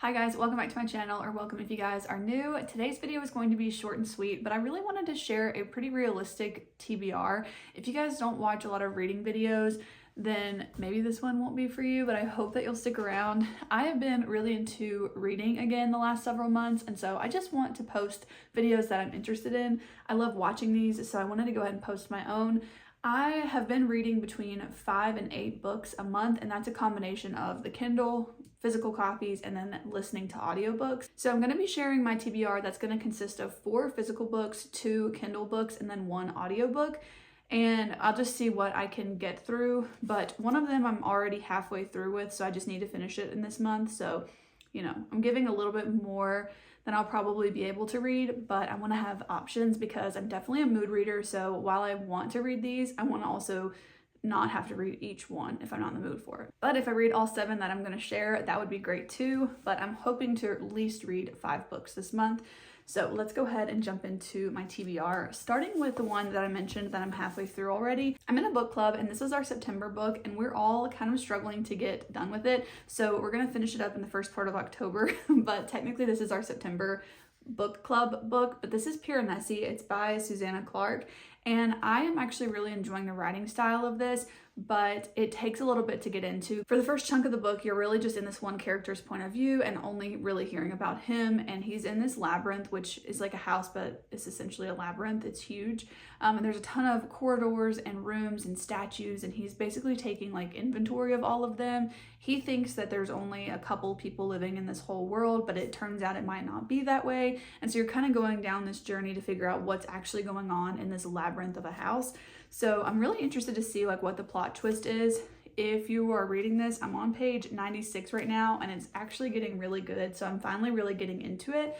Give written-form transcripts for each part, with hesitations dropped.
Hi guys, welcome back to my channel, or welcome if you guys are new. Today's video is going to be short and sweet, but I really wanted to share a pretty realistic TBR. If you guys don't watch a lot of reading videos, then maybe this one won't be for you, but I hope that you'll stick around. I have been really into reading again the last several months, and so I just want to post videos that I'm interested in. I love watching these, so I wanted to go ahead and post my own. I have been reading between 5 and 8 books a month, and that's a combination of the Kindle, physical copies, and then listening to audiobooks. So I'm going to be sharing my TBR that's going to consist of 4 physical books, 2 Kindle books, and then 1 audiobook. And I'll just see what I can get through, but one of them I'm already halfway through with, so I just need to finish it in this month. So, you know, I'm giving a little bit more than I'll probably be able to read, but I want to have options because I'm definitely a mood reader. So while I want to read these, I want to also not have to read each one if I'm not in the mood for it. But if I read all 7 that I'm going to share, that would be great too. But I'm hoping to at least read 5 books this month. So let's go ahead and jump into my TBR, starting with the one that I mentioned that I'm halfway through already. I'm in a book club, and this is our September book, and we're all kind of struggling to get done with it. So we're going to finish it up in the first part of October, but technically this is our September book club book. But this is Pure and Messy. It's by Susanna Clark, and I am actually really enjoying the writing style of this, but it takes a little bit to get into. For the first chunk of the book, you're really just in this one character's point of view and only really hearing about him, and he's in this labyrinth, which is like a house, but it's essentially a labyrinth. It's huge, and there's a ton of corridors and rooms and statues, and he's basically taking like inventory of all of them. He thinks that there's only a couple people living in this whole world, but it turns out it might not be that way, and so you're kind of going down this journey to figure out what's actually going on in this labyrinth of a house. So I'm really interested to see like what the plot twist is. If you are reading this, I'm on page 96 right now, and it's actually getting really good. So I'm finally really getting into it,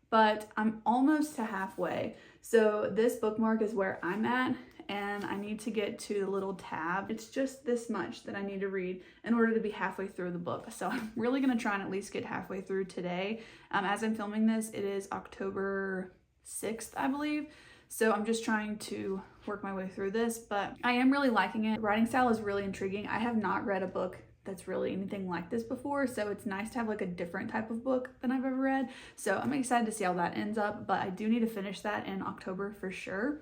but I'm almost to halfway. So this bookmark is where I'm at, and I need to get to the little tab. It's just this much that I need to read in order to be halfway through the book. So I'm really gonna try and at least get halfway through today. As I'm filming this, it is October 6th, I believe. So I'm just trying to work my way through this, but I am really liking it. The writing style is really intriguing. I have not read a book that's really anything like this before, so it's nice to have like a different type of book than I've ever read. So I'm excited to see how that ends up, but I do need to finish that in October for sure.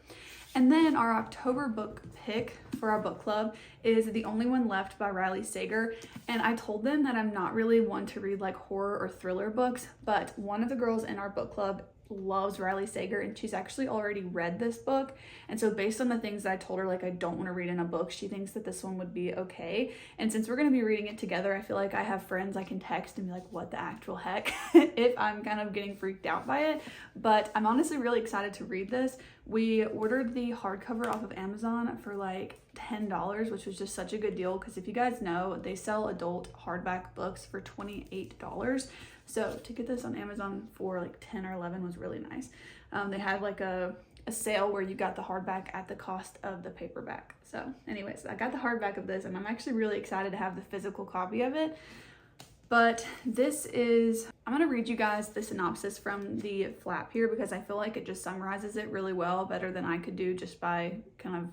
And then our October book pick for our book club is The Only One Left by Riley Sager. And I told them that I'm not really one to read like horror or thriller books, but one of the girls in our book club loves Riley Sager, and she's actually already read this book, and so based on the things that I told her like I don't want to read in a book, she thinks that this one would be okay. And since we're going to be reading it together, I feel like I have friends I can text and be like, what the actual heck, if I'm kind of getting freaked out by it. But I'm honestly really excited to read this. We ordered the hardcover off of Amazon for like $10, which was just such a good deal, because if you guys know, they sell adult hardback books for $28. So to get this on Amazon for like 10 or 11 was really nice. They had like a sale where you got the hardback at the cost of the paperback. So anyways, I got the hardback of this, and I'm actually really excited to have the physical copy of it. But this is, I'm gonna read you guys the synopsis from the flap here, because I feel like it just summarizes it really well, better than I could do just by kind of,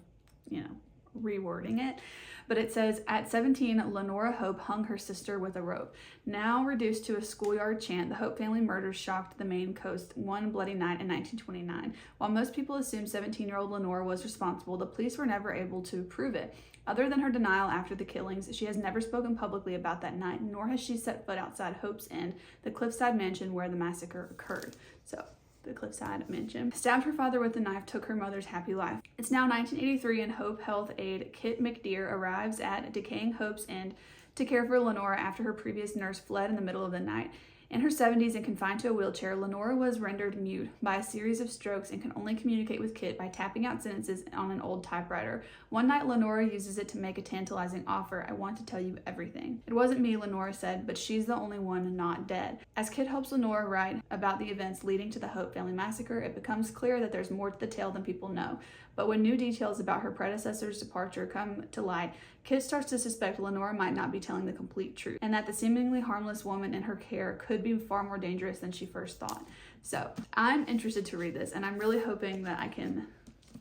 you know, rewording it. But it says, at 17, Lenora Hope hung her sister with a rope. Now reduced to a schoolyard chant, the Hope family murders shocked the Maine coast one bloody night in 1929. While most people assume 17-year-old Lenora was responsible, the police were never able to prove it. Other than her denial after the killings, she has never spoken publicly about that night, nor has she set foot outside Hope's End, the cliffside mansion where the massacre occurred. So, the cliffside mansion. Stabbed her father with a knife, took her mother's happy life. It's now 1983, and Hope health aide Kit McDeer arrives at decaying Hope's End to care for Lenora after her previous nurse fled in the middle of the night. In her 70s and confined to a wheelchair, Lenora was rendered mute by a series of strokes and can only communicate with Kit by tapping out sentences on an old typewriter. One night, Lenora uses it to make a tantalizing offer. I want to tell you everything. It wasn't me, Lenora said, but she's the only one not dead. As Kit helps Lenora write about the events leading to the Hope family massacre, it becomes clear that there's more to the tale than people know. But when new details about her predecessor's departure come to light, Kit starts to suspect Lenora might not be telling the complete truth, and that the seemingly harmless woman in her care could be far more dangerous than she first thought. So I'm interested to read this, and I'm really hoping that I can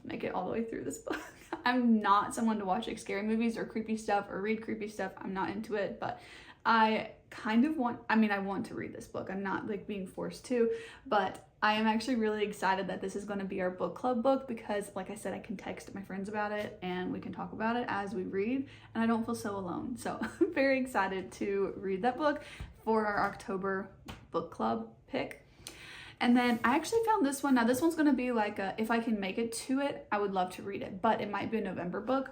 make it all the way through this book. I'm not someone to watch like scary movies or creepy stuff or read creepy stuff. I'm not into it, but I kind of want, I mean, I want to read this book. I'm not like being forced to, but I am actually really excited that this is going to be our book club book because, like I said, I can text my friends about it and we can talk about it as we read, and I don't feel so alone. So I'm very excited to read that book for our October book club pick. And then I actually found this one. Now this one's going to be like if I can make it to it, I would love to read it, but it might be a November book.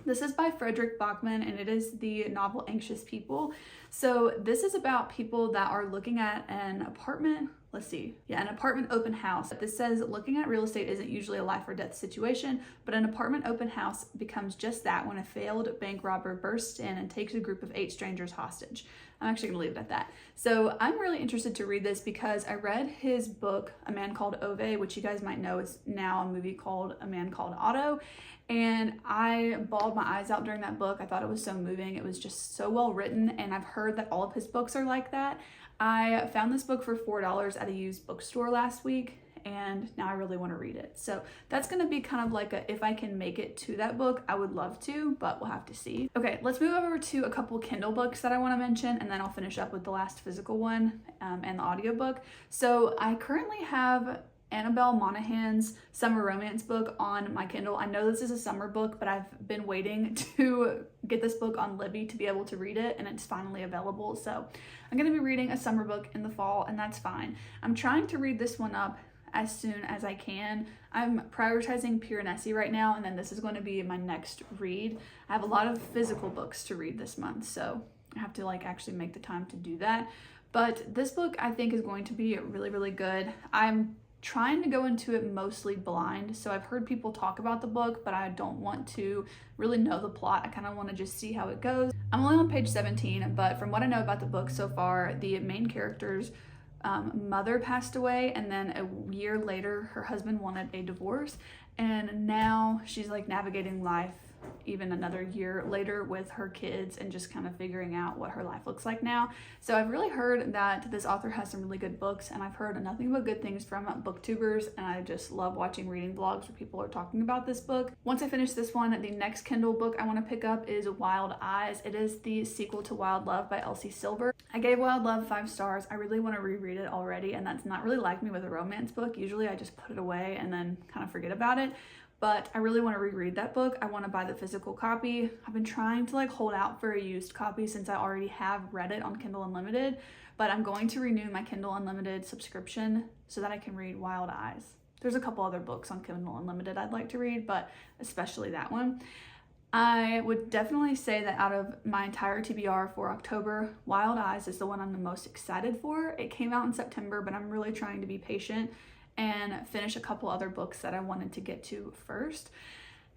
This is by Frederick Bachman, and it is the novel Anxious People. So this is about people that are looking at an apartment. Let's see. Yeah, an apartment open house. This says looking at real estate isn't usually a life or death situation, but an apartment open house becomes just that when a failed bank robber bursts in and takes a group of 8 strangers hostage. I'm actually gonna leave it at that. So I'm really interested to read this because I read his book, A Man Called Ove, which you guys might know is now a movie called A Man Called Otto. And I bawled my eyes out during that book. I thought it was so moving. It was just so well written, and I've heard that all of his books are like that. I found this book for $4 at a used bookstore last week, and now I really want to read it. So that's going to be kind of like if I can make it to that book, I would love to, but we'll have to see. Okay, let's move over to a couple Kindle books that I want to mention, and then I'll finish up with the last physical one and the audiobook. So I currently have Annabelle Monaghan's summer romance book on my Kindle. I know this is a summer book, but I've been waiting to get this book on Libby to be able to read it, and it's finally available. So I'm going to be reading a summer book in the fall, and that's fine. I'm trying to read this one up as soon as I can. I'm prioritizing Piranesi right now, and then this is going to be my next read. I have a lot of physical books to read this month, so I have to like actually make the time to do that. But this book I think is going to be really, really good. I'm trying to go into it mostly blind, so I've heard people talk about the book, but I don't want to really know the plot. I kind of want to just see how it goes. I'm only on page 17, but from what I know about the book so far, the main character's mother passed away, and then a year later her husband wanted a divorce, and now she's like navigating life even another year later with her kids and just kind of figuring out what her life looks like now. So I've really heard that this author has some really good books, and I've heard nothing but good things from booktubers, and I just love watching reading vlogs where people are talking about this book. Once I finish this one, the next Kindle book I want to pick up is Wild Eyes. It is the sequel to Wild Love by Elsie Silver. I gave Wild Love 5 stars. I really want to reread it already, and that's not really like me with a romance book. Usually I just put it away and then kind of forget about it. But I really want to reread that book. I want to buy the physical copy. I've been trying to like hold out for a used copy since I already have read it on Kindle Unlimited, but I'm going to renew my Kindle Unlimited subscription so that I can read Wild Eyes. There's a couple other books on Kindle Unlimited I'd like to read, but especially that one. I would definitely say that out of my entire TBR for October, Wild Eyes is the one I'm the most excited for. It came out in September, but I'm really trying to be patient and finish a couple other books that I wanted to get to first.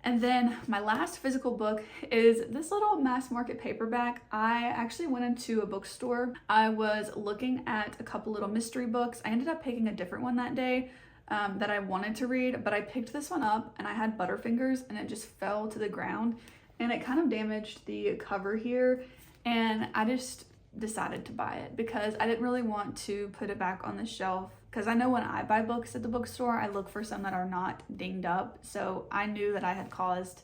And then my last physical book is this little mass market paperback. I actually went into a bookstore. I was looking at a couple little mystery books. I ended up picking a different one that day that I wanted to read, but I picked this one up and I had Butterfingers and it just fell to the ground and it kind of damaged the cover here, and I just decided to buy it because I didn't really want to put it back on the shelf, because I know when I buy books at the bookstore, I look for some that are not dinged up. So I knew that I had caused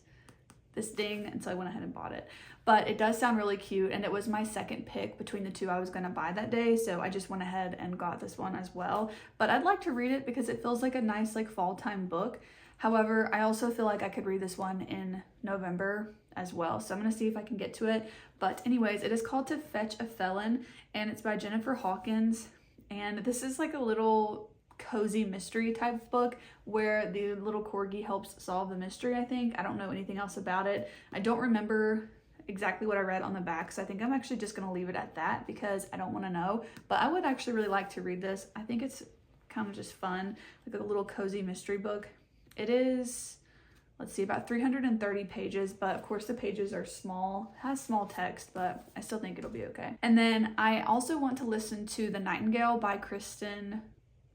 this ding, and so I went ahead and bought it. But it does sound really cute, and it was my second pick between the two I was gonna buy that day, so I just went ahead and got this one as well. But I'd like to read it because it feels like a nice like fall time book. However, I also feel like I could read this one in November as well, so I'm gonna see if I can get to it. But anyways, it is called To Fetch a Felon, and it's by Jennifer Hawkins. And this is like a little cozy mystery type book where the little corgi helps solve the mystery, I think. I don't know anything else about it. I don't remember exactly what I read on the back, so I think I'm actually just gonna leave it at that because I don't wanna know. But I would actually really like to read this. I think it's kind of just fun, like a little cozy mystery book. It is, let's see, about 330 pages, but of course the pages are small. It has small text, but I still think it'll be okay. And then I also want to listen to The Nightingale by Kirsten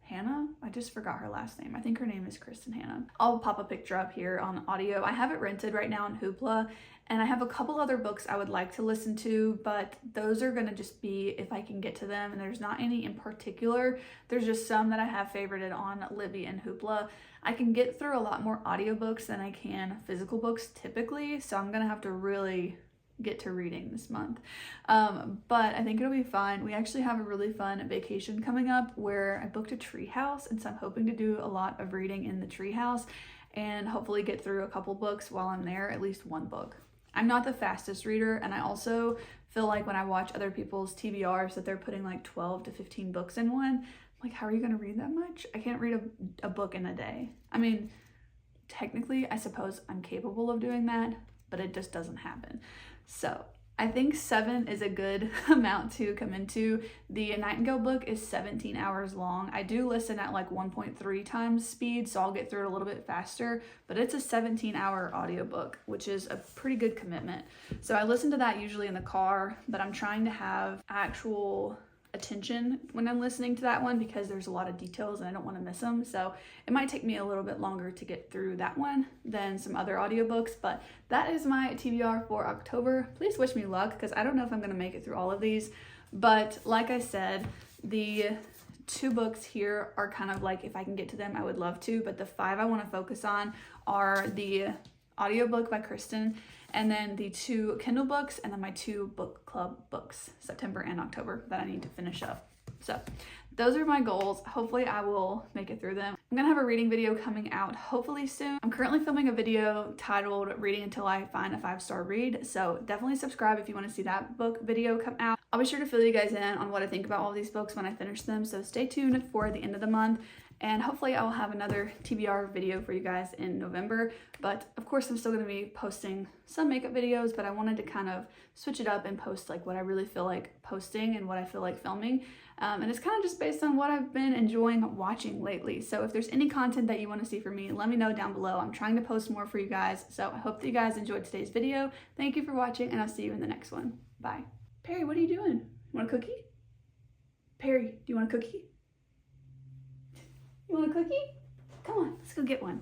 Hannah. I just forgot her last name. I think her name is Kristen Hannah. I'll pop a picture up here on audio. I have it rented right now on Hoopla, and I have a couple other books I would like to listen to, but those are gonna just be if I can get to them, and there's not any in particular. There's just some that I have favorited on Libby and Hoopla. I can get through a lot more audiobooks than I can physical books typically, so I'm gonna have to really get to reading this month. But I think it'll be fun. We actually have a really fun vacation coming up where I booked a tree house, and so I'm hoping to do a lot of reading in the tree house and hopefully get through a couple books while I'm there, at least one book. I'm not the fastest reader, and I also feel like when I watch other people's TBRs that they're putting like 12 to 15 books in one, I'm like, how are you gonna read that much? I can't read a book in a day. I mean, technically, I suppose I'm capable of doing that, but it just doesn't happen. So I think 7 is a good amount to come into. The Nightingale book is 17 hours long. I do listen at like 1.3 times speed, so I'll get through it a little bit faster, but it's a 17-hour audiobook, which is a pretty good commitment. So I listen to that usually in the car, but I'm trying to have actual attention when I'm listening to that one because there's a lot of details and I don't want to miss them. So it might take me a little bit longer to get through that one than some other audiobooks, but that is my TBR for October. Please wish me luck because I don't know if I'm going to make it through all of these. But like I said, the 2 books here are kind of like, if I can get to them, I would love to, but the 5 I want to focus on are the audiobook by Kirsten, and then the 2 Kindle books, and then my 2 book club books, September and October, that I need to finish up. So those are my goals. Hopefully I will make it through them. I'm gonna have a reading video coming out hopefully soon. I'm currently filming a video titled Reading Until I Find a 5-Star Read, so definitely subscribe if you want to see that book video come out. I'll be sure to fill you guys in on what I think about all these books when I finish them, so stay tuned for the end of the month. And hopefully I'll have another TBR video for you guys in November. But of course I'm still going to be posting some makeup videos, but I wanted to kind of switch it up and post like what I really feel like posting and what I feel like filming. And it's kind of just based on what I've been enjoying watching lately. So if there's any content that you want to see from me, let me know down below. I'm trying to post more for you guys. So I hope that you guys enjoyed today's video. Thank you for watching, and I'll see you in the next one. Bye. Perry, what are you doing? Want a cookie? Perry, do you want a cookie? You want a cookie? Come on, let's go get one.